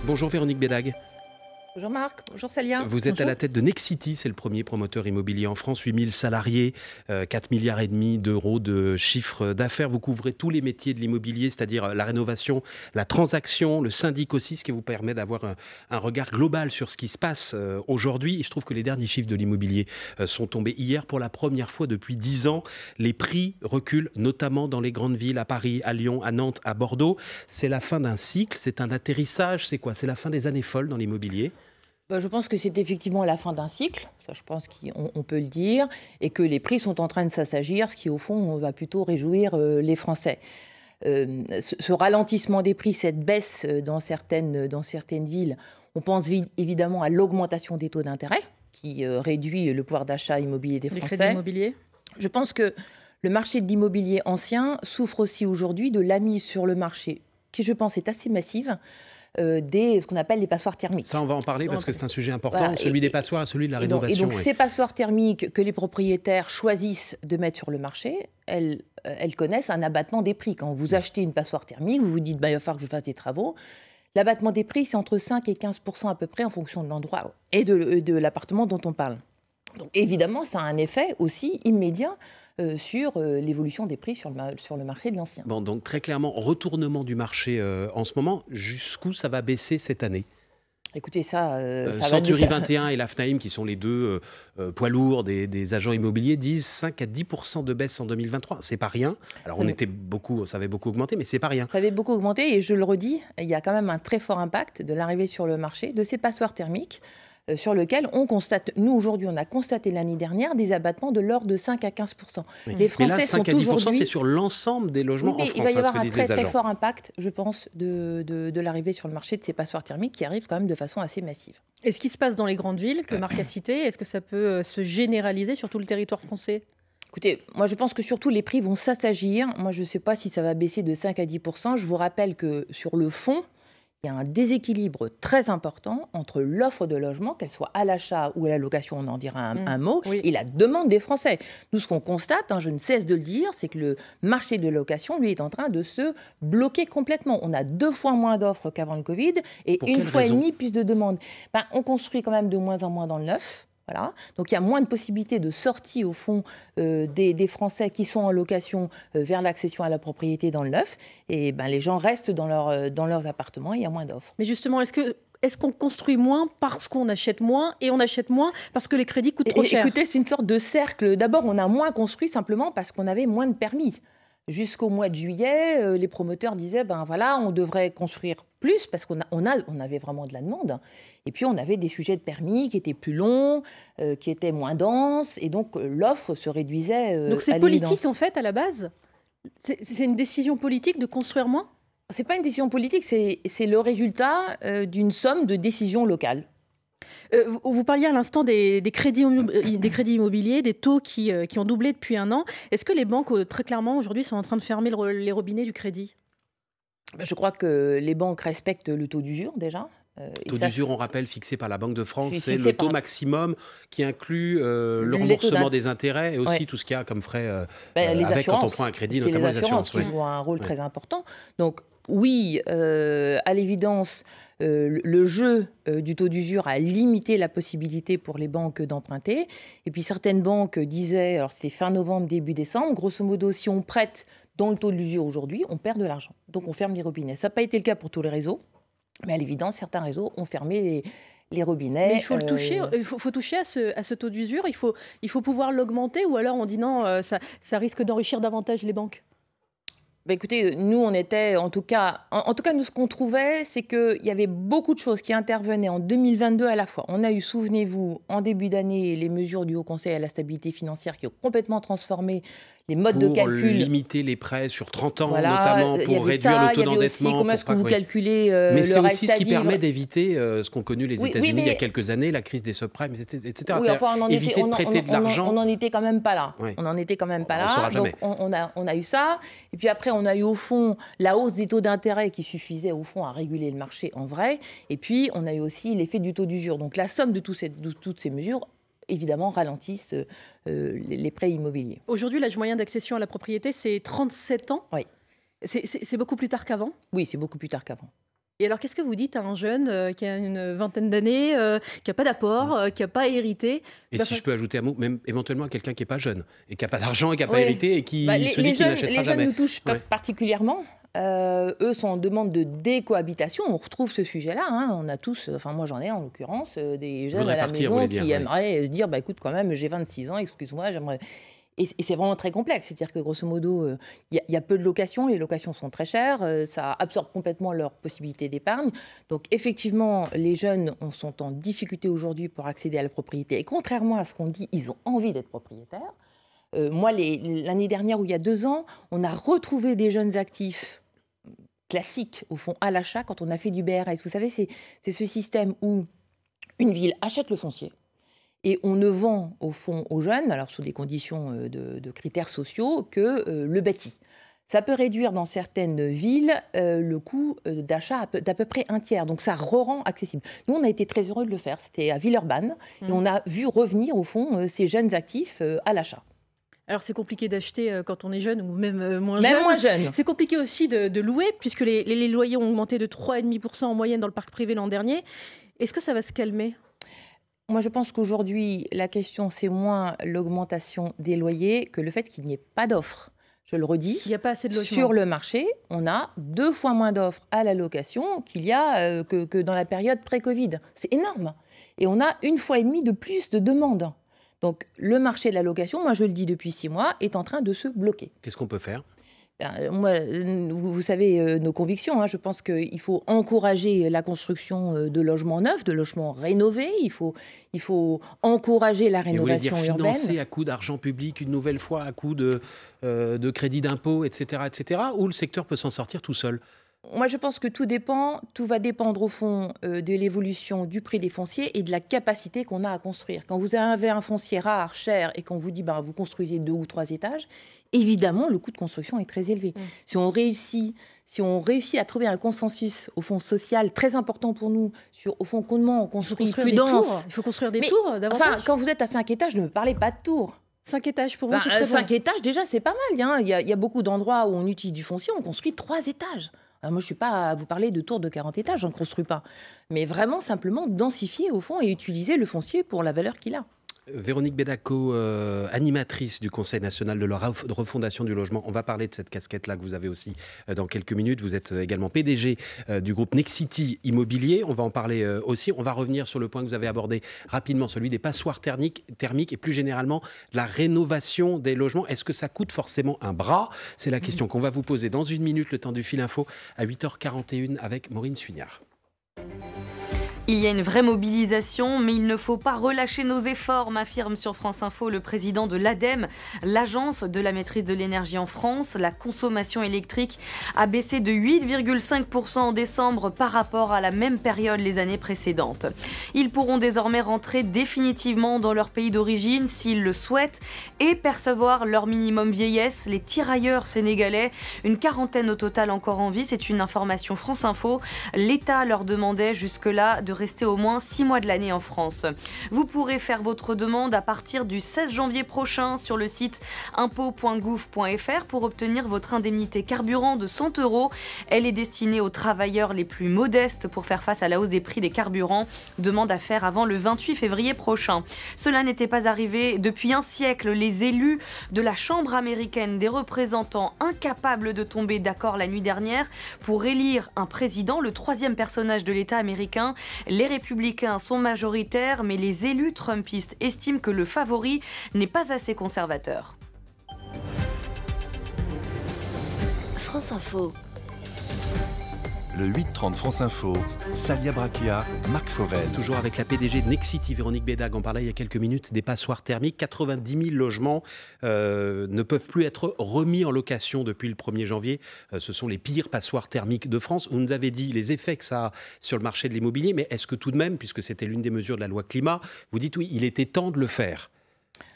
Bonjour Véronique Bédag. Bonjour Marc, bonjour Célia. Vous êtes à la tête de Nexity, c'est le premier promoteur immobilier en France, 8000 salariés, 4 milliards et demi d'euros de chiffre d'affaires. Vous couvrez tous les métiers de l'immobilier, c'est-à-dire la rénovation, la transaction, le syndic aussi, ce qui vous permet d'avoir un regard global sur ce qui se passe aujourd'hui. Il se trouve que les derniers chiffres de l'immobilier sont tombés hier pour la première fois depuis 10 ans. Les prix reculent, notamment dans les grandes villes, à Paris, à Lyon, à Nantes, à Bordeaux. C'est la fin d'un cycle, c'est un atterrissage, c'est quoi? C'est la fin des années folles dans l'immobilier? Je pense que c'est effectivement la fin d'un cycle, ça je pense qu'on peut le dire, et que les prix sont en train de s'assagir, ce qui au fond va plutôt réjouir les Français. Ce ralentissement des prix, cette baisse dans certaines villes, on pense évidemment à l'augmentation des taux d'intérêt, qui réduit le pouvoir d'achat immobilier des Français. Les crédits immobiliers. Je pense que le marché de l'immobilier ancien souffre aussi aujourd'hui de la mise sur le marché, qui je pense est assez massive, ce qu'on appelle les passoires thermiques. Ça, on va en parler parce que c'est un sujet important, voilà, celui des passoires et celui de la rénovation. Et donc ces passoires thermiques que les propriétaires choisissent de mettre sur le marché, elles connaissent un abattement des prix. Quand vous achetez une passoire thermique, vous vous dites il va falloir que je fasse des travaux. L'abattement des prix, c'est entre 5 et 15% à peu près en fonction de l'endroit et de l'appartement dont on parle. Donc évidemment, ça a un effet aussi immédiat sur l'évolution des prix sur le marché de l'ancien. Bon, donc très clairement, retournement du marché en ce moment. Jusqu'où ça va baisser cette année? Écoutez, ça Century 21 et l'AFNAIM, qui sont les deux poids lourds des agents immobiliers, disent 5 à 10% de baisse en 2023. C'est pas rien. Alors ça avait beaucoup augmenté, mais c'est pas rien. Ça avait beaucoup augmenté et je le redis, il y a quand même un très fort impact de l'arrivée sur le marché de ces passoires thermiques sur lequel on constate, nous aujourd'hui on a constaté l'année dernière des abattements de l'ordre de 5 à 15%. Oui. Les Français mais là, 5 à 10%, c'est sur l'ensemble des logements en France. Il va y avoir un très fort impact, je pense, de l'arrivée sur le marché de ces passoires thermiques qui arrivent quand même de façon assez massive. Et ce qui se passe dans les grandes villes que Marc a cité, est-ce que ça peut se généraliser sur tout le territoire français ? Écoutez, moi je pense que surtout les prix vont s'assagir. Moi je ne sais pas si ça va baisser de 5 à 10%. Je vous rappelle que sur le fond, il y a un déséquilibre très important entre l'offre de logement, qu'elle soit à l'achat ou à la location, on en dira un mot, oui, et la demande des Français. Nous, ce qu'on constate, je ne cesse de le dire, c'est que le marché de location, lui, est en train de se bloquer complètement. On a 2 fois moins d'offres qu'avant le Covid et une fois et demie plus de demandes. On construit quand même de moins en moins dans le neuf. Voilà. Donc il y a moins de possibilités de sortie au fond des Français qui sont en location vers l'accession à la propriété dans le neuf. Et les gens restent dans leurs appartements et il y a moins d'offres. Mais justement, est-ce qu'on construit moins parce qu'on achète moins et on achète moins parce que les crédits coûtent trop cher? Écoutez, c'est une sorte de cercle. D'abord, on a moins construit simplement parce qu'on avait moins de permis. Jusqu'au mois de juillet, les promoteurs disaient on devrait construire plus parce qu'on avait vraiment de la demande. Et puis on avait des sujets de permis qui étaient plus longs, qui étaient moins denses, et donc l'offre se réduisait. Donc c'est politique en fait à la base. C'est une décision politique de construire moins. C'est pas une décision politique, c'est le résultat d'une somme de décisions locales. Vous parliez à l'instant des crédits immobiliers, des taux qui ont doublé depuis 1 an. Est-ce que les banques, très clairement, aujourd'hui, sont en train de fermer les robinets du crédit? Je crois que les banques respectent le taux d'usure, déjà. Le taux d'usure, on rappelle, fixé par la Banque de France, c'est le taux maximum qui inclut le remboursement des intérêts et aussi tout ce qu'il y a comme frais quand on prend un crédit, notamment les assurances. Qui jouent un rôle très important. Donc, oui, à l'évidence, le jeu du taux d'usure a limité la possibilité pour les banques d'emprunter. Et puis certaines banques disaient, alors c'était fin novembre, début décembre, grosso modo, si on prête dans le taux de l'usure aujourd'hui, on perd de l'argent. Donc on ferme les robinets. Ça n'a pas été le cas pour tous les réseaux, mais à l'évidence, certains réseaux ont fermé les robinets. Mais il faut le toucher, il faut toucher à ce taux d'usure, il faut pouvoir l'augmenter, ou alors on dit non, ça risque d'enrichir davantage les banques. Écoutez, nous, on était, en tout cas, nous, ce qu'on trouvait, c'est qu'il y avait beaucoup de choses qui intervenaient en 2022 à la fois. On a eu, souvenez-vous, en début d'année, les mesures du Haut Conseil à la stabilité financière qui ont complètement transformé les modes de calcul. Pour limiter les prêts sur 30 ans, notamment, pour réduire le taux d'endettement. Comment est-ce que vous calculez mais c'est aussi ce qui permet d'éviter ce qu'ont connu les États-Unis il y a quelques années, la crise des subprimes, etc. Oui, enfin, éviter de prêter de l'argent. On n'en était quand même pas là. On n'en était quand même pas là. On saura jamais. Donc, on a eu ça. Et puis après, on a eu au fond la hausse des taux d'intérêt qui suffisait au fond à réguler le marché en vrai. Et puis, on a eu aussi l'effet du taux d'usure. Donc, la somme de toutes ces mesures, évidemment, ralentissent les prêts immobiliers. Aujourd'hui, l'âge moyen d'accession à la propriété, c'est 37 ans. Oui. C'est beaucoup plus tard qu'avant? Oui, c'est beaucoup plus tard qu'avant. Et alors, qu'est-ce que vous dites à un jeune qui a une vingtaine d'années, qui n'a pas d'apport, qui n'a pas hérité? Et si je peux ajouter un mot, même éventuellement à quelqu'un qui n'est pas jeune, et qui n'a pas d'argent, et qui n'a pas hérité, et qui se dit qu'il n'achètera jamais. Les jeunes nous touchent particulièrement. Eux sont en demande de décohabitation. On retrouve ce sujet-là. On a tous, enfin moi j'en ai en l'occurrence, des jeunes à la maison qui aimeraient se dire, écoute quand même, j'ai 26 ans, excuse-moi, j'aimerais... Et c'est vraiment très complexe. C'est-à-dire que grosso modo, il y a peu de locations, les locations sont très chères, ça absorbe complètement leurs possibilités d'épargne. Donc effectivement, les jeunes sont en difficulté aujourd'hui pour accéder à la propriété. Et contrairement à ce qu'on dit, ils ont envie d'être propriétaires. Moi, l'année dernière ou il y a 2 ans, on a retrouvé des jeunes actifs classiques, au fond, à l'achat, quand on a fait du BRS. Vous savez, c'est ce système où une ville achète le foncier et on ne vend, au fond, aux jeunes, alors sous des conditions de critères sociaux, que le bâti. Ça peut réduire dans certaines villes le coût d'achat d'à peu près 1/3. Donc ça rend accessible. Nous, on a été très heureux de le faire. C'était à Villeurbanne. Et on a vu revenir, au fond, ces jeunes actifs à l'achat. Alors c'est compliqué d'acheter quand on est jeune ou même moins jeune. C'est compliqué aussi de louer puisque les loyers ont augmenté de 3,5% en moyenne dans le parc privé l'an dernier. Est-ce que ça va se calmer ? Moi, je pense qu'aujourd'hui, la question, c'est moins l'augmentation des loyers que le fait qu'il n'y ait pas d'offres. Je le redis, il n'y a pas assez de logements. Sur le marché, on a 2 fois moins d'offres à la location qu'il y a que dans la période pré-Covid. C'est énorme. Et on a 1,5 fois de plus de demandes. Donc, le marché de la location, moi je le dis depuis 6 mois, est en train de se bloquer. Qu'est-ce qu'on peut faire ? Moi, vous savez nos convictions. Je pense qu'il faut encourager la construction de logements neufs, de logements rénovés. Il faut encourager la rénovation urbaine. Vous voulez dire financer à coup d'argent public une nouvelle fois, à coup de crédit d'impôt, etc., ou le secteur peut s'en sortir tout seul ? Moi, je pense que tout va dépendre au fond de l'évolution du prix des fonciers et de la capacité qu'on a à construire. Quand vous avez un foncier rare, cher, et qu'on vous dit vous construisez 2 ou 3 étages, évidemment, le coût de construction est très élevé. Si on réussit à trouver un consensus, au fond, social, très important pour nous, sur, au fond, comment on construit plus dense. Il faut construire des tours, davantage. Enfin, quand vous êtes à 5 étages, ne me parlez pas de tours. 5 étages, pour vous, ce serait 5 étages, déjà, c'est pas mal. Il y a beaucoup d'endroits où on utilise du foncier, on construit 3 étages. Alors moi, je ne suis pas à vous parler de tours de 40 étages, je n'en construis pas. Mais vraiment, simplement, densifier, au fond, et utiliser le foncier pour la valeur qu'il a. Véronique Bédaco, animatrice du Conseil national de la refondation du logement. On va parler de cette casquette-là que vous avez aussi dans quelques minutes. Vous êtes également PDG du groupe Nexity Immobilier. On va en parler aussi. On va revenir sur le point que vous avez abordé rapidement, celui des passoires thermiques et plus généralement de la rénovation des logements. Est-ce que ça coûte forcément un bras ? C'est la question qu'on va vous poser dans 1 minute, le temps du fil info à 8h41 avec Maureen Suignard. Il y a une vraie mobilisation, mais il ne faut pas relâcher nos efforts, m'affirme sur France Info le président de l'ADEME, l'Agence de la maîtrise de l'énergie en France. La consommation électrique a baissé de 8,5% en décembre par rapport à la même période les années précédentes. Ils pourront désormais rentrer définitivement dans leur pays d'origine s'ils le souhaitent et percevoir leur minimum vieillesse. Les tirailleurs sénégalais, une quarantaine au total encore en vie, c'est une information France Info. L'État leur demandait jusque-là de rester au moins 6 mois de l'année en France. Vous pourrez faire votre demande à partir du 16 janvier prochain sur le site impôt.gouv.fr pour obtenir votre indemnité carburant de 100 €. Elle est destinée aux travailleurs les plus modestes pour faire face à la hausse des prix des carburants. Demande à faire avant le 28 février prochain. Cela n'était pas arrivé depuis un siècle. Les élus de la Chambre américaine des représentants, incapables de tomber d'accord la nuit dernière pour élire un président, le 3e personnage de l'État américain. Les républicains sont majoritaires, mais les élus trumpistes estiment que le favori n'est pas assez conservateur. France Info. Le 8-30 France Info, Salia Brakia, Marc Fauvel. Toujours avec la PDG de Nexity, Véronique Bédague. On parlait il y a quelques minutes des passoires thermiques. 90 000 logements ne peuvent plus être remis en location depuis le 1er janvier. Ce sont les pires passoires thermiques de France. Vous nous avez dit les effets que ça a sur le marché de l'immobilier, mais est-ce que tout de même, puisque c'était l'une des mesures de la loi climat, vous dites oui, il était temps de le faire ?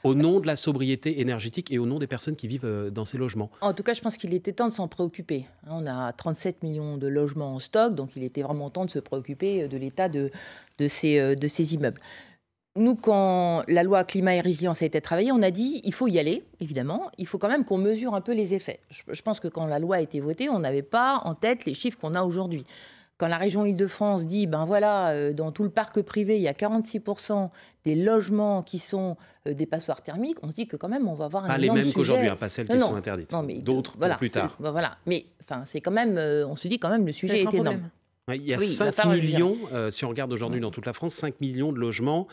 Au nom de la sobriété énergétique et au nom des personnes qui vivent dans ces logements. En tout cas, je pense qu'il était temps de s'en préoccuper. On a 37 millions de logements en stock, donc il était vraiment temps de se préoccuper de l'état de ces immeubles. Nous, quand la loi climat et résilience a été travaillée, on a dit il faut y aller, évidemment. Il faut quand même qu'on mesure un peu les effets. Je pense que quand la loi a été votée, on n'avait pas en tête les chiffres qu'on a aujourd'hui. Quand la région Île-de-France dit, ben voilà, dans tout le parc privé, il y a 46% des logements qui sont des passoires thermiques, on se dit que quand même, on va avoir un pas énorme les mêmes sujet. qu'aujourd'hui, pas celles qui sont interdites. D'autres voilà, pour plus tard. Voilà. Mais c'est quand même, on se dit quand même, le sujet est énorme. Il y a 5 millions, si on regarde aujourd'hui dans toute la France, 5 millions de logements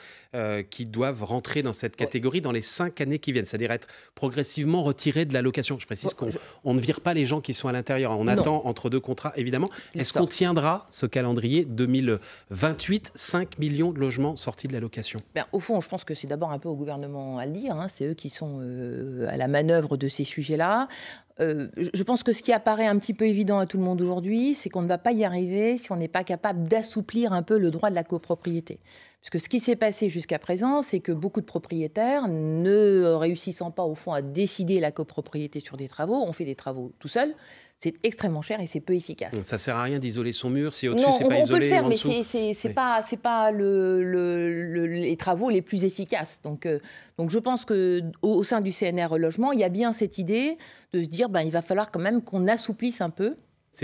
qui doivent rentrer dans cette catégorie dans les 5 années qui viennent, c'est-à-dire être progressivement retirés de la location. Je précise qu'on ne vire pas les gens qui sont à l'intérieur, on attend entre 2 contrats, évidemment. Est-ce qu'on tiendra ce calendrier 2028, 5 millions de logements sortis de la location? Au fond, je pense que c'est d'abord un peu au gouvernement à le dire, c'est eux qui sont à la manœuvre de ces sujets-là. Je pense que ce qui apparaît un petit peu évident à tout le monde aujourd'hui, c'est qu'on ne va pas y arriver si on n'est pas capable d'assouplir un peu le droit de la copropriété. Parce que ce qui s'est passé jusqu'à présent, c'est que beaucoup de propriétaires, ne réussissant pas au fond à décider la copropriété sur des travaux, ont fait des travaux tout seuls. C'est extrêmement cher et c'est peu efficace. Ça ne sert à rien d'isoler son mur si au-dessus, c'est pas isolé. On peut le faire, mais c'est pas les travaux les plus efficaces. Donc je pense qu'au sein du CNR Logement, il y a bien cette idée de se dire il va falloir quand même qu'on assouplisse un peu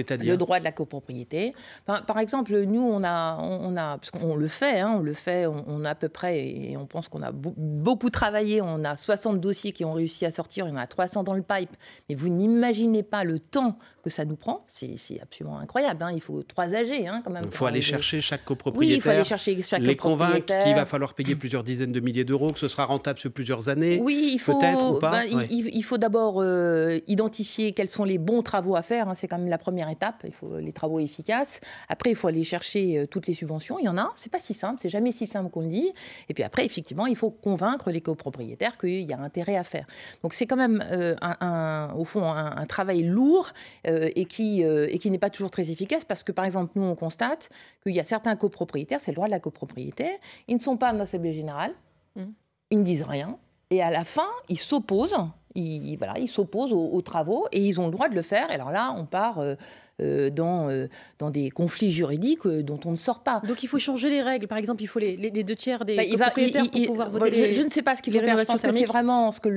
le droit de la copropriété. Par exemple, nous, on a parce qu'on le fait, on a à peu près, et on pense qu'on a beaucoup travaillé, on a 60 dossiers qui ont réussi à sortir, il y en a 300 dans le pipe, mais vous n'imaginez pas le temps que ça nous prend, c'est absolument incroyable. Il faut 3 AG quand même. Il faut aller chercher chaque copropriétaire, il faut aller chercher chaque les convaincre qu'il va falloir payer plusieurs dizaines de milliers d'euros, que ce sera rentable sur plusieurs années, il faut, peut-être ou pas. Il faut d'abord identifier quels sont les bons travaux à faire, c'est quand même la première étape, il faut les travaux efficaces. Après, il faut aller chercher toutes les subventions, il y en a, c'est pas si simple, c'est jamais si simple qu'on le dit. Et puis après, effectivement, il faut convaincre les copropriétaires qu'il y a intérêt à faire. Donc c'est quand même au fond un travail lourd et qui n'est pas toujours très efficace parce que, par exemple, nous, on constate qu'il y a certains copropriétaires, c'est le droit de la copropriété, ils ne sont pas en assemblée générale, ils ne disent rien, et à la fin, ils s'opposent. Ils s'opposent aux travaux et ils ont le droit de le faire. Et alors là, on part dans des conflits juridiques dont on ne sort pas. Donc il faut changer les règles. Par exemple, il faut les 2 tiers des copropriétaires pour pouvoir voter. Je ne sais pas ce qu'il va faire. Je pense que c'est vraiment ce que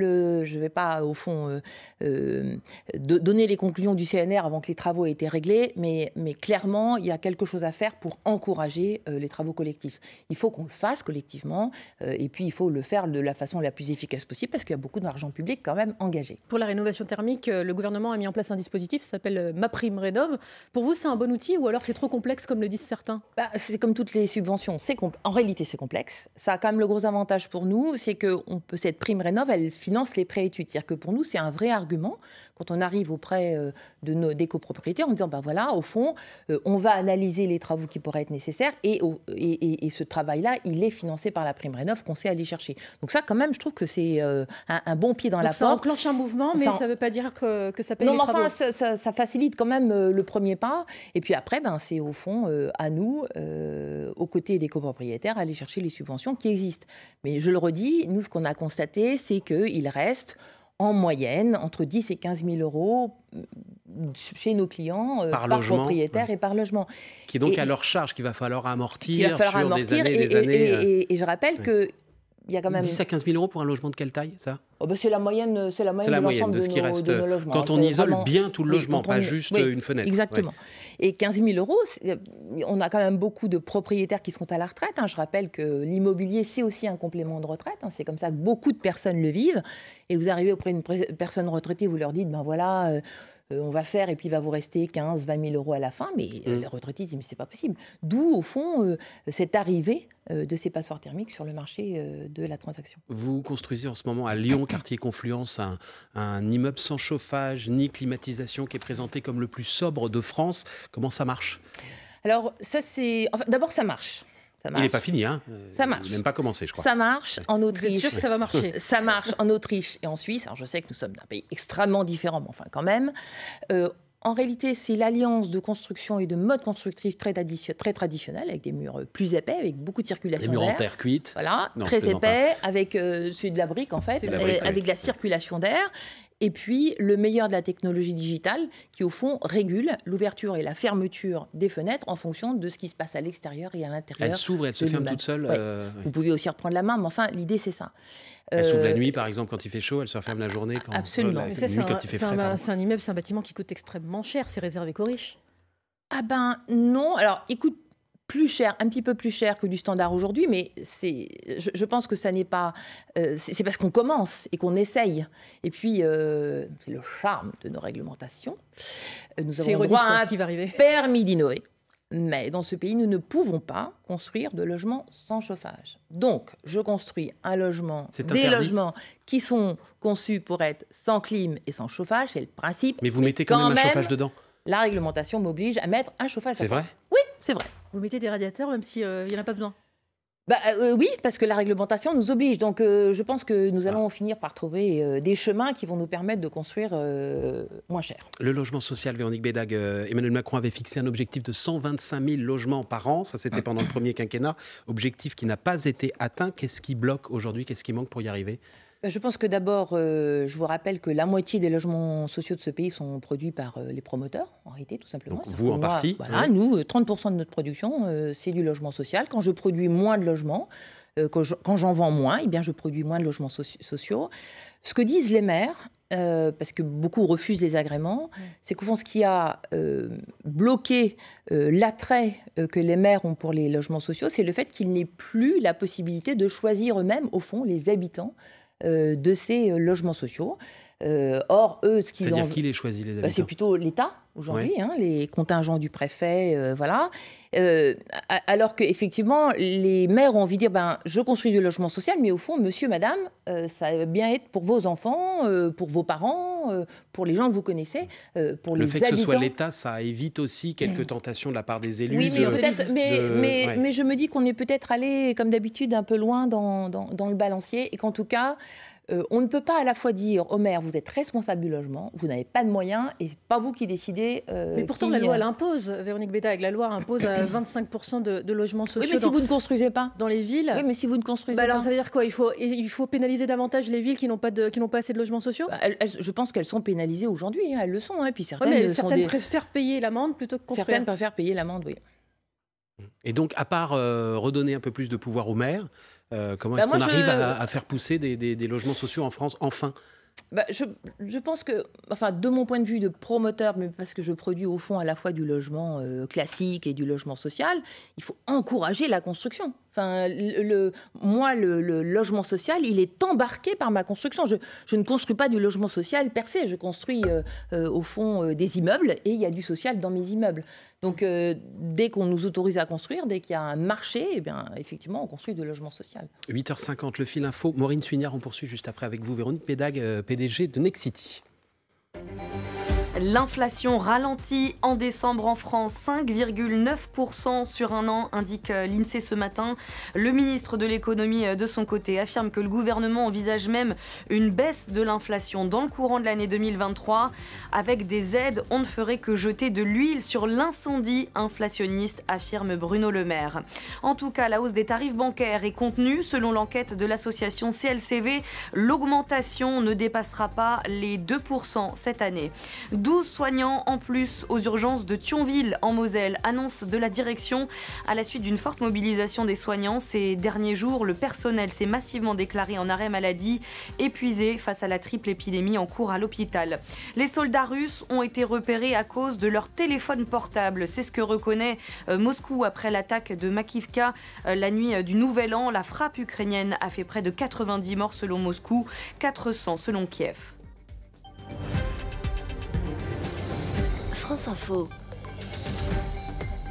je ne vais pas, au fond, donner les conclusions du CNR avant que les travaux aient été réglés. Mais clairement, il y a quelque chose à faire pour encourager les travaux collectifs. Il faut qu'on le fasse collectivement. Et puis, il faut le faire de la façon la plus efficace possible parce qu'il y a beaucoup d'argent public quand même engagé. Pour la rénovation thermique, le gouvernement a mis en place un dispositif, ça s'appelle MaPrimeRénov. Pour vous, c'est un bon outil ou alors c'est trop complexe comme le disent certains? C'est comme toutes les subventions. En réalité, c'est complexe. Ça a quand même le gros avantage pour nous, c'est que cette prime rénov, elle finance les prêts études. C'est-à-dire que pour nous, c'est un vrai argument quand on arrive auprès des copropriétaires en disant, voilà, au fond, on va analyser les travaux qui pourraient être nécessaires et ce travail-là, il est financé par la prime rénov qu'on sait aller chercher. Donc ça, quand même, je trouve que c'est un bon pied dans la porte. Ça enclenche un mouvement, mais ça ne veut pas dire que ça paye les travaux. Non, mais enfin, ça facilite quand même le premier pas. Et puis après, c'est au fond à nous, aux côtés des copropriétaires, aller chercher les subventions qui existent. Mais je le redis, nous, ce qu'on a constaté, c'est qu'il reste en moyenne entre 10 et 15 000 euros chez nos clients par propriétaire et par logement. Qui est donc à leur charge, qu'il va falloir amortir sur des années. Et je rappelle que il y a quand même 10 à 15 000 euros pour un logement de quelle taille, ça? C'est la moyenne de ce qui reste de nos logements. Quand on isole bien tout le logement, pas juste une fenêtre. Exactement. Ouais. Et 15 000 euros, on a quand même beaucoup de propriétaires qui sont à la retraite. Je rappelle que l'immobilier, c'est aussi un complément de retraite. C'est comme ça que beaucoup de personnes le vivent. Et vous arrivez auprès d'une personne retraitée, vous leur dites, voilà... on va faire, et puis il va vous rester 15 000 20 000 euros à la fin, mais les retraités disent, mais c'est pas possible. D'où, au fond, cette arrivée de ces passoires thermiques sur le marché de la transaction. Vous construisez en ce moment à Lyon, quartier Confluence, un immeuble sans chauffage ni climatisation qui est présenté comme le plus sobre de France. Comment ça marche? Alors, ça c'est... d'abord, ça marche. Il n'est pas fini, hein. Ça marche. Il n'a même pas commencé, je crois. Ça marche en Autriche. Vous êtes sûr que ça va marcher? Ça marche en Autriche et en Suisse. Alors je sais que nous sommes d'un pays extrêmement différent, mais enfin quand même. En réalité, c'est l'alliance de construction et de mode constructif très traditionnel, avec des murs plus épais, avec beaucoup de circulation d'air. Des murs en terre cuite. Voilà, très épais, avec celui de la brique en fait, avec de la circulation d'air. Et puis, le meilleur de la technologie digitale qui, au fond, régule l'ouverture et la fermeture des fenêtres en fonction de ce qui se passe à l'extérieur et à l'intérieur. Elle s'ouvre et elle se ferme toute seule. Vous pouvez aussi reprendre la main, mais enfin, l'idée, c'est ça. Elle s'ouvre la nuit, par exemple, quand il fait chaud, elle se referme la journée quand, absolument. Mais ça, c'est un immeuble, c'est un bâtiment qui coûte extrêmement cher, c'est réservé qu'aux riches. Ah ben non, alors écoute, plus cher, un petit peu plus cher que du standard aujourd'hui, mais je pense que ça n'est pas... c'est parce qu'on commence et qu'on essaye. Et puis, c'est le charme de nos réglementations. Nous avons droit à un permis d'innover. Mais dans ce pays, nous ne pouvons pas construire de logements sans chauffage. Donc, je construis un logement, des logements qui sont conçus pour être sans clim et sans chauffage, c'est le principe. Mais vous mettez quand même un chauffage dedans. La réglementation m'oblige à mettre un chauffage. C'est vrai ? Oui, c'est vrai. Vous mettez des radiateurs même s'il n'y en a pas besoin? Oui, parce que la réglementation nous oblige. Donc, je pense que nous allons finir par trouver des chemins qui vont nous permettre de construire moins cher. Le logement social, Véronique Bédag, Emmanuel Macron avait fixé un objectif de 125 000 logements par an. Ça, c'était pendant le premier quinquennat. Objectif qui n'a pas été atteint. Qu'est-ce qui bloque aujourd'hui? Qu'est-ce qui manque pour y arriver? Je pense que d'abord, je vous rappelle que la moitié des logements sociaux de ce pays sont produits par les promoteurs, en réalité, tout simplement. Donc vous, en partie. Voilà, nous, 30% de notre production, c'est du logement social. Quand je produis moins de logements, quand j'en vends moins, eh bien, je produis moins de logements sociaux. Ce que disent les maires, parce que beaucoup refusent les agréments, c'est qu'au fond, ce qui a bloqué l'attrait que les maires ont pour les logements sociaux, c'est le fait qu'ils n'aient plus la possibilité de choisir eux-mêmes, au fond, les habitants de ces logements sociaux. Or, eux, ce qu'ils ont... C'est-à-dire qui les choisit, les habitants? C'est plutôt l'État, aujourd'hui, les contingents du préfet, voilà. Alors qu'effectivement, les maires ont envie de dire, je construis du logement social, mais au fond, monsieur, madame, ça va bien être pour vos enfants, pour vos parents, pour les gens que vous connaissez, pour les habitants. Le fait que ce soit l'État, ça évite aussi quelques tentations de la part des élus. Oui, mais je me dis qu'on est peut-être allé, comme d'habitude, un peu loin dans le balancier, et qu'en tout cas... on ne peut pas à la fois dire au maire, vous êtes responsable du logement, vous n'avez pas de moyens et pas vous qui décidez. Mais pourtant, la loi l'impose, Véronique Bédag. La loi impose 25% de logements sociaux. Oui, mais si vous ne construisez pas dans les villes. Oui, mais si vous ne construisez pas. Alors, ça veut dire quoi? Il faut pénaliser davantage les villes qui n'ont pas assez de logements sociaux? Je pense qu'elles sont pénalisées aujourd'hui. Elles le sont. Et puis certaines préfèrent payer l'amende plutôt que construire. Certaines préfèrent payer l'amende, oui. Et donc, à part redonner un peu plus de pouvoir aux maires, comment est-ce qu'on arrive à faire pousser des logements sociaux en France, enfin? Je pense que, de mon point de vue de promoteur, mais parce que je produis au fond à la fois du logement classique et du logement social, il faut encourager la construction. Moi, le logement social, il est embarqué par ma construction. Je ne construis pas du logement social per se. Je construis au fond des immeubles et il y a du social dans mes immeubles. Donc, dès qu'on nous autorise à construire, dès qu'il y a un marché, eh bien, effectivement, on construit du logement social. 8h50, le fil info. Maureen Suignard, on poursuit juste après avec vous. Véronique Bédag, PDG de Nexity. L'inflation ralentit en décembre en France, 5,9% sur un an, indique l'INSEE ce matin. Le ministre de l'économie, de son côté, affirme que le gouvernement envisage même une baisse de l'inflation dans le courant de l'année 2023. Avec des aides, on ne ferait que jeter de l'huile sur l'incendie inflationniste, affirme Bruno Le Maire. En tout cas, la hausse des tarifs bancaires est contenue. Selon l'enquête de l'association CLCV, l'augmentation ne dépassera pas les 2% cette année. 12 soignants en plus aux urgences de Thionville en Moselle, annonce de la direction. À la suite d'une forte mobilisation des soignants ces derniers jours, le personnel s'est massivement déclaré en arrêt maladie, épuisé face à la triple épidémie en cours à l'hôpital. Les soldats russes ont été repérés à cause de leur téléphone portable. C'est ce que reconnaît Moscou après l'attaque de Makivka la nuit du Nouvel An. La frappe ukrainienne a fait près de 90 morts selon Moscou, 400 selon Kiev. France Info.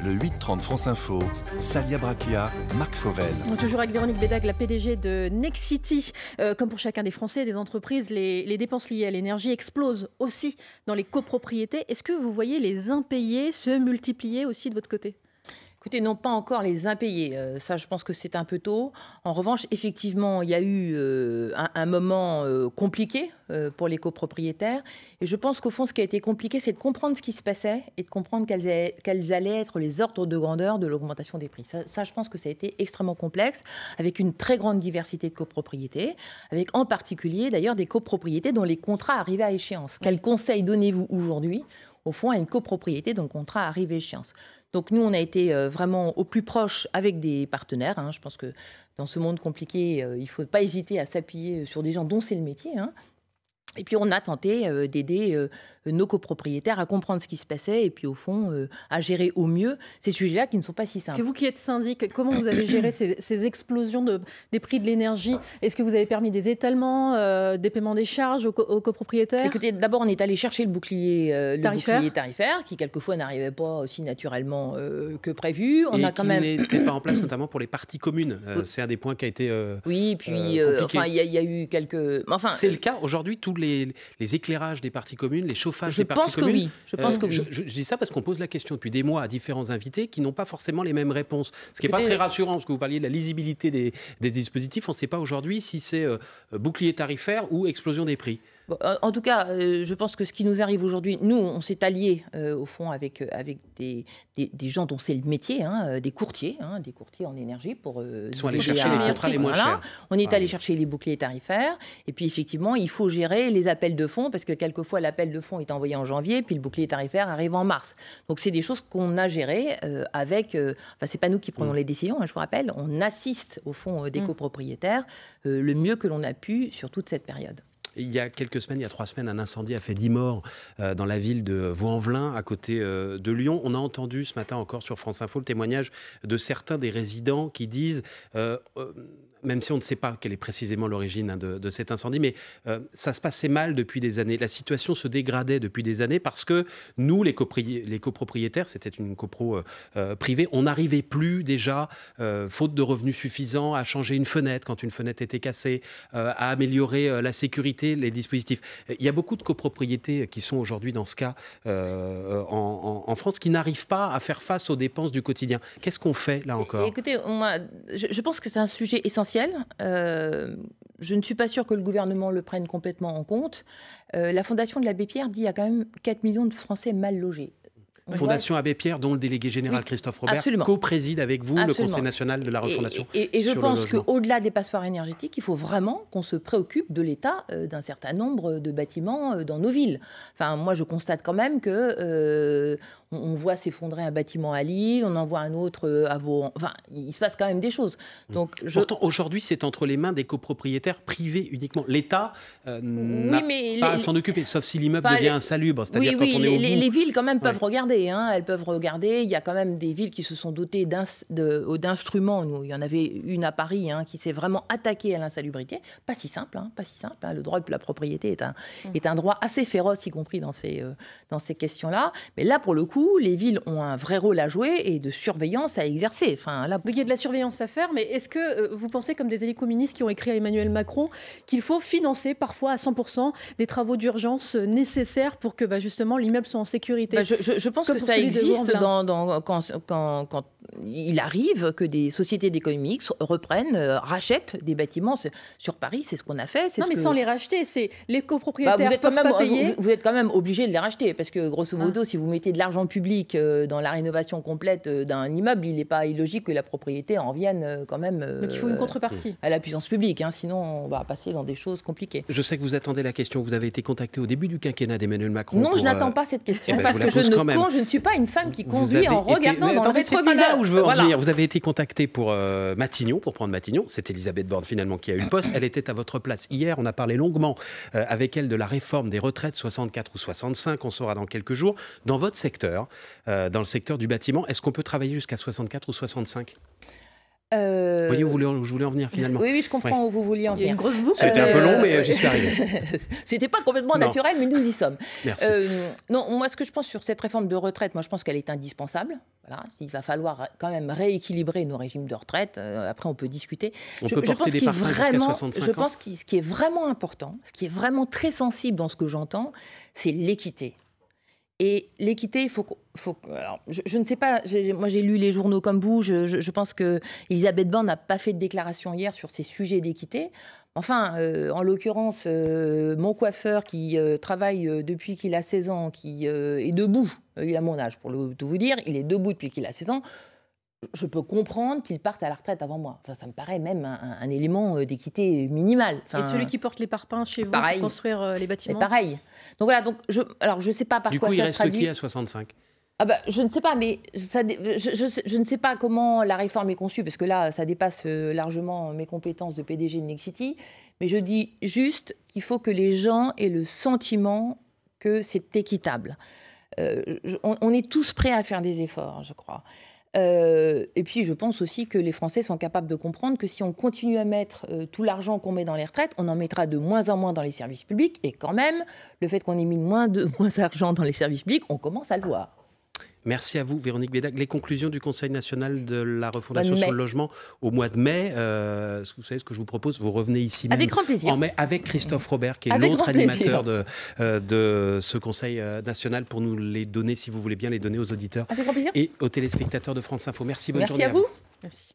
Le 8-30 France Info, Salia Braquia, Marc Fauvel. Toujours avec Véronique Bédag, la PDG de Nexity. Comme pour chacun des Français et des entreprises, les dépenses liées à l'énergie explosent aussi dans les copropriétés. Est-ce que vous voyez les impayés se multiplier aussi de votre côté ? Écoutez, non pas encore les impayés. Ça, je pense que c'est un peu tôt. En revanche, effectivement, il y a eu un moment compliqué pour les copropriétaires. Et je pense qu'au fond, ce qui a été compliqué, c'est de comprendre ce qui se passait et de comprendre quels allaient être les ordres de grandeur de l'augmentation des prix. Ça, je pense que ça a été extrêmement complexe, avec une très grande diversité de copropriétés, avec en particulier, d'ailleurs, des copropriétés dont les contrats arrivaient à échéance. Quel conseil donnez-vous aujourd'hui, au fond, à une copropriété dont le contrat arrive à échéance ? Donc nous, on a été vraiment au plus proche avec des partenaires. Je pense que dans ce monde compliqué, il ne faut pas hésiter à s'appuyer sur des gens dont c'est le métier. Et puis, on a tenté d'aider nos copropriétaires à comprendre ce qui se passait et puis, au fond, à gérer au mieux ces sujets-là qui ne sont pas si simples. Est-ce que vous qui êtes syndic, comment vous avez géré ces explosions des prix de l'énergie? Est-ce que vous avez permis des étalements, des paiements des charges aux copropriétaires? Écoutez, d'abord, on est allé chercher le bouclier tarifaire qui, quelquefois, n'arrivait pas aussi naturellement que prévu. On a quand même n'était pas en place, notamment pour les parties communes. C'est un des points qui a été oui, puis il y a eu quelques... Enfin, c'est le cas aujourd'hui, tous les éclairages des parties communes, les chauffages des parties communes. Je pense que oui. Je dis ça parce qu'on pose la question depuis des mois à différents invités qui n'ont pas forcément les mêmes réponses. Ce qui n'est pas très rassurant, parce que vous parliez de la lisibilité des dispositifs. On ne sait pas aujourd'hui si c'est bouclier tarifaire ou explosion des prix. Bon, en tout cas, je pense que ce qui nous arrive aujourd'hui, nous, on s'est alliés, au fond, avec des gens dont c'est le métier, des courtiers en énergie pour... Ils sont allés chercher les contrats les moins chers. On est allé chercher les boucliers tarifaires. Et puis, effectivement, il faut gérer les appels de fonds, parce que quelquefois, l'appel de fonds est envoyé en janvier, puis le bouclier tarifaire arrive en mars. Donc, c'est des choses qu'on a gérées avec... Enfin, c'est pas nous qui prenons les décisions, je vous rappelle. On assiste, au fond, des copropriétaires le mieux que l'on a pu sur toute cette période. Il y a quelques semaines, il y a 3 semaines, un incendie a fait 10 morts dans la ville de Vaux-en-Velin, à côté de Lyon. On a entendu ce matin encore sur France Info le témoignage de certains des résidents qui disent... même si on ne sait pas quelle est précisément l'origine de cet incendie, mais ça se passait mal depuis des années. La situation se dégradait depuis des années parce que nous, les copropriétaires, c'était une copro privée, on n'arrivait plus déjà, faute de revenus suffisants, à changer une fenêtre quand une fenêtre était cassée, à améliorer la sécurité, les dispositifs. Il y a beaucoup de copropriétés qui sont aujourd'hui dans ce cas en France qui n'arrivent pas à faire face aux dépenses du quotidien. Qu'est-ce qu'on fait là encore ? Écoutez, moi, je pense que c'est un sujet essentiel. Je ne suis pas sûre que le gouvernement le prenne complètement en compte. La Fondation de l'Abbé Pierre dit qu'il y a quand même 4 millions de Français mal logés. Fondation Abbé Pierre, dont le délégué général Christophe Robert co-préside avec vous le Conseil national de la refondation. Et je pense qu'au-delà des passoires énergétiques, il faut vraiment qu'on se préoccupe de l'état d'un certain nombre de bâtiments dans nos villes. Enfin, moi, je constate quand même que on voit s'effondrer un bâtiment à Lille, on en voit un autre à Vaux. Enfin, il se passe quand même des choses. Donc, pourtant, aujourd'hui, c'est entre les mains des copropriétaires privés uniquement. L'État n'a pas à s'en occuper, sauf si l'immeuble devient insalubre. C'est-à-dire quand on est au bout. Les villes, quand même, peuvent regarder. Elles peuvent regarder. Il y a quand même des villes qui se sont dotées d'instruments. Il y en avait une à Paris qui s'est vraiment attaquée à l'insalubrité. Pas si simple. Le droit de la propriété est un droit assez féroce, y compris dans ces questions-là. Mais là, pour le coup, les villes ont un vrai rôle à jouer et de surveillance à exercer. Enfin, là... Il y a de la surveillance à faire, mais est-ce que vous pensez, comme des télécommunistes qui ont écrit à Emmanuel Macron, qu'il faut financer parfois à 100% des travaux d'urgence nécessaires pour que justement l'immeuble soit en sécurité? Je pense que ça existe quand il arrive que des sociétés d'économie reprennent, rachètent des bâtiments. Sur Paris, c'est ce qu'on a fait. Sans les racheter, c'est les copropriétaires ne peuvent pas payer. Vous êtes quand même obligé de les racheter, parce que grosso modo, si vous mettez de l'argent public dans la rénovation complète d'un immeuble, il n'est pas illogique que la propriété en vienne quand même donc il faut une contrepartie à la puissance publique, sinon on va passer dans des choses compliquées. Je sais que vous attendez la question. Vous avez été contacté au début du quinquennat d'Emmanuel Macron. Non, je n'attends pas cette question, parce que je ne suis pas une femme qui conduit en regardant dans le rétroviseur. C'est pas là où je veux en venir. Vous avez été contacté pour Matignon, pour prendre Matignon. C'est Elisabeth Borne finalement qui a eu le poste. Elle était à votre place hier. On a parlé longuement avec elle de la réforme des retraites 64 ou 65. On saura dans quelques jours. Dans votre secteur, dans le secteur du bâtiment, est-ce qu'on peut travailler jusqu'à 64 ou 65 ? Vous voyez où je voulais en venir finalement. Oui, je comprends où vous vouliez en venir. Il y a une grosse boucle. Ça a été un peu long, mais j'y suis arrivé. C'était pas complètement naturel, mais nous y sommes. Merci. Non, moi, ce que je pense sur cette réforme de retraite, moi, je pense qu'elle est indispensable. Voilà, il va falloir quand même rééquilibrer nos régimes de retraite. Après, on peut discuter. On peut porter des parfums jusqu'à 65 ans. Je pense que ce qui est vraiment important, ce qui est vraiment très sensible dans ce que j'entends, c'est l'équité. Et l'équité, il faut alors, je ne sais pas, moi j'ai lu les journaux comme vous, je pense qu'Elisabeth Borne n'a pas fait de déclaration hier sur ces sujets d'équité. Enfin, en l'occurrence, mon coiffeur qui travaille depuis qu'il a 16 ans, qui est debout, il a mon âge pour tout vous dire, il est debout depuis qu'il a 16 ans, je peux comprendre qu'il parte à la retraite avant moi. Enfin, ça me paraît même un élément d'équité minimal. Enfin, et celui qui porte les parpaings chez vous pour construire les bâtiments. Pareil. Donc voilà, je ne sais pas par quoi ça se traduit. Du coup, il reste qui à 65 ? Je ne sais pas, mais je ne sais pas comment la réforme est conçue, parce que là, ça dépasse largement mes compétences de PDG de Nexity. Mais je dis juste qu'il faut que les gens aient le sentiment que c'est équitable. On est tous prêts à faire des efforts, je crois. Et puis, je pense aussi que les Français sont capables de comprendre que si on continue à mettre tout l'argent qu'on met dans les retraites, on en mettra de moins en moins dans les services publics. Et quand même, le fait qu'on ait mis moins d'argent dans les services publics, on commence à le voir. Merci à vous, Véronique Bédague. Les conclusions du Conseil national de la refondation sur le logement au mois de mai, vous savez ce que je vous propose, vous revenez ici même avec grand plaisir. En mai avec Christophe Robert, qui est l'autre animateur de ce Conseil national, pour nous les donner, si vous voulez bien les donner aux auditeurs avec grand plaisir. Et aux téléspectateurs de France Info. Merci, bonne journée à vous. Merci.